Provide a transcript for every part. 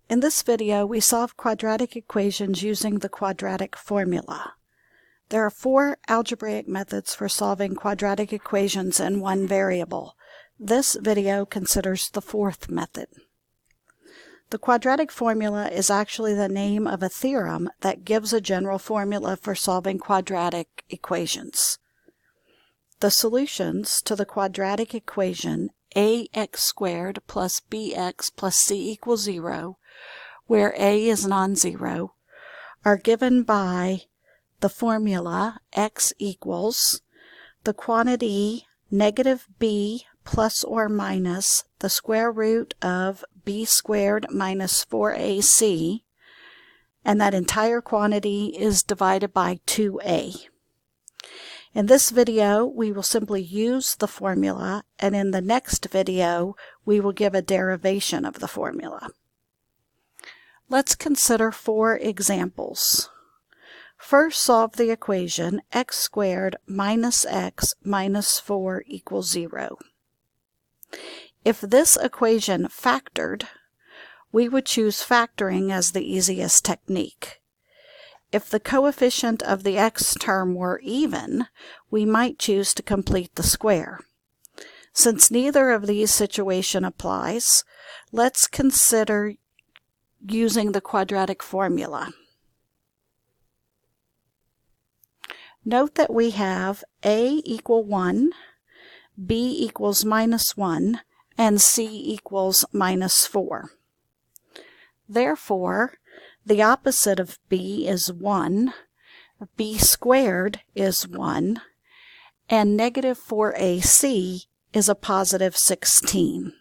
In this video, we solve quadratic equations using the quadratic formula. There are 4 algebraic methods for solving quadratic equations in one variable. This video considers the 4th method. The quadratic formula is actually the name of a theorem that gives a general formula for solving quadratic equations. The solutions to the quadratic equation ax squared plus bx plus c equals 0, where a is non-zero, are given by the formula x equals the quantity negative b plus or minus the square root of b squared minus 4ac, and that entire quantity is divided by 2a. In this video, we will simply use the formula, and in the next video, we will give a derivation of the formula. Let's consider 4 examples. First, solve the equation x squared minus x minus 4 equals 0. If this equation factored, we would choose factoring as the easiest technique. If the coefficient of the x term were even, we might choose to complete the square. Since neither of these situations applies, let's consider using the quadratic formula. Note that we have a equal 1, b equals minus 1, and c equals minus 4. Therefore, the opposite of b is 1, b squared is 1, and negative 4ac is a positive 16.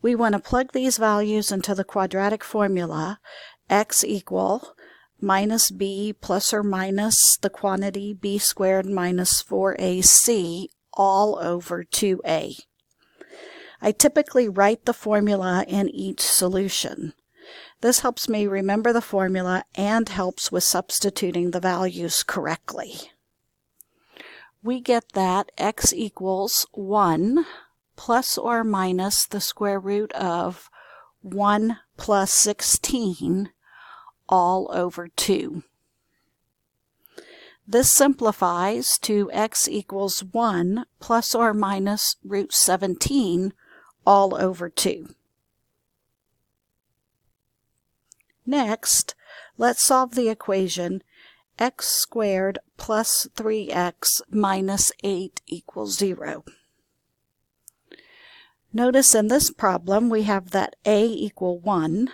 We want to plug these values into the quadratic formula, x equal minus b plus or minus the quantity b squared minus 4ac all over 2a. I typically write the formula in each solution. This helps me remember the formula and helps with substituting the values correctly. We get that x equals 1 plus or minus the square root of 1 plus 16 all over 2. This simplifies to x equals 1 plus or minus root 17 all over 2. Next, let's solve the equation x squared plus 3x minus 8 equals 0. Notice in this problem we have that a equal 1,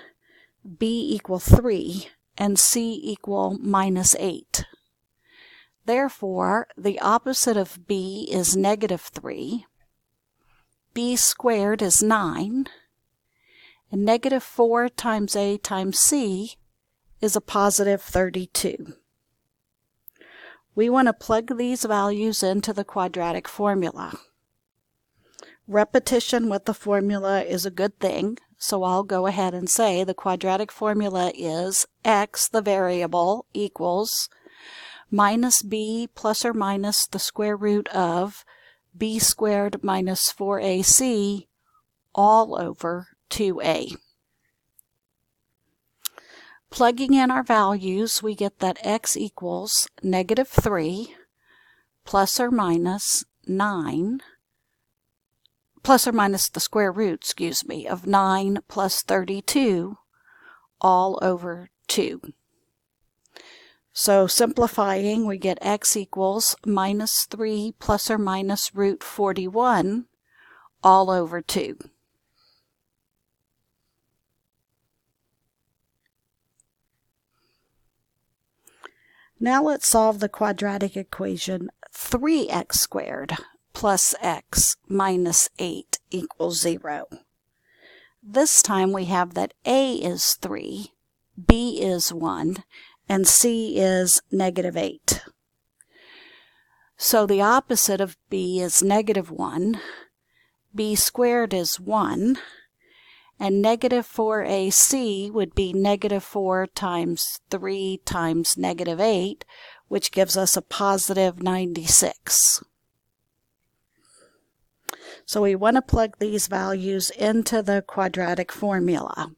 b equal 3, and c equal minus 8. Therefore, the opposite of b is negative 3, b squared is 9, and negative 4 times a times c is a positive 32. We want to plug these values into the quadratic formula. Repetition with the formula is a good thing, so I'll go ahead and say the quadratic formula is x, the variable, equals minus b plus or minus the square root of b squared minus 4ac all over 2a. Plugging in our values, we get that x equals negative 3 plus or minus 9, plus or minus the square root, of 9 plus 32 all over 2. So simplifying, we get x equals minus 3 plus or minus root 41 all over 2. Now let's solve the quadratic equation 3x squared plus x minus 8 equals 0. This time we have that a is 3, b is 1, and c is negative 8. So the opposite of b is negative 1, b squared is 1, and negative 4ac would be negative 4 times 3 times negative 8, which gives us a positive 96. So we want to plug these values into the quadratic formula.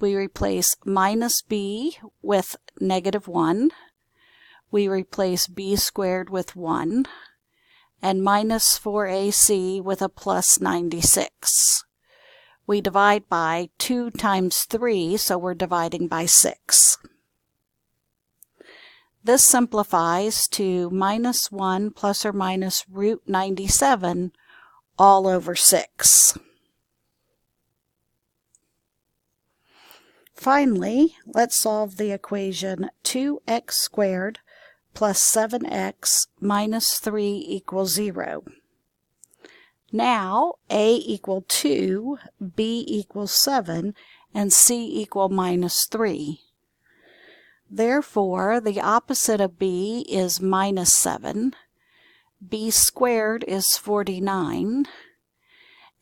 We replace minus b with -1. We replace b squared with 1. And minus 4ac with a plus 96. We divide by 2 times 3, so we're dividing by 6. This simplifies to minus 1 plus or minus root 97 all over 6. Finally, let's solve the equation 2x squared plus 7x minus 3 equals 0. Now, a equal 2, b equals 7, and c equal minus 3. Therefore, the opposite of b is minus 7, b squared is 49,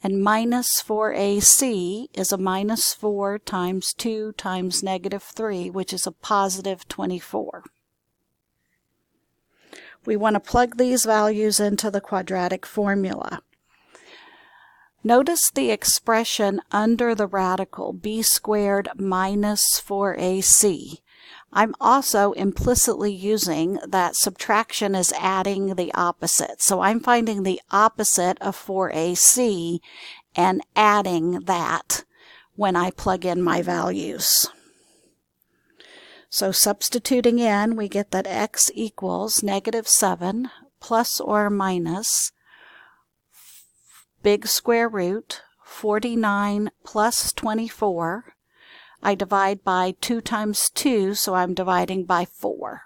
and minus 4ac is a minus 4 times 2 times -3, which is a positive 24. We want to plug these values into the quadratic formula. Notice the expression under the radical b squared minus 4ac. I'm also implicitly using that subtraction is adding the opposite. So I'm finding the opposite of 4ac and adding that when I plug in my values. So substituting in, we get that x equals -7 plus or minus big square root 49 plus 24. I divide by 2 times 2, so I'm dividing by 4.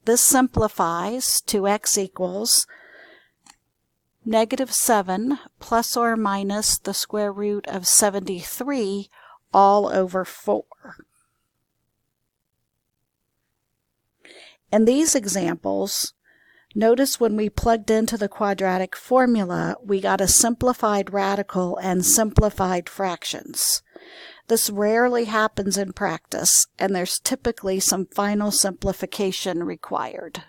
This simplifies to x equals -7 plus or minus the square root of 73 all over 4. In these examples, notice when we plugged into the quadratic formula, we got a simplified radical and simplified fractions. This rarely happens in practice, and there's typically some final simplification required.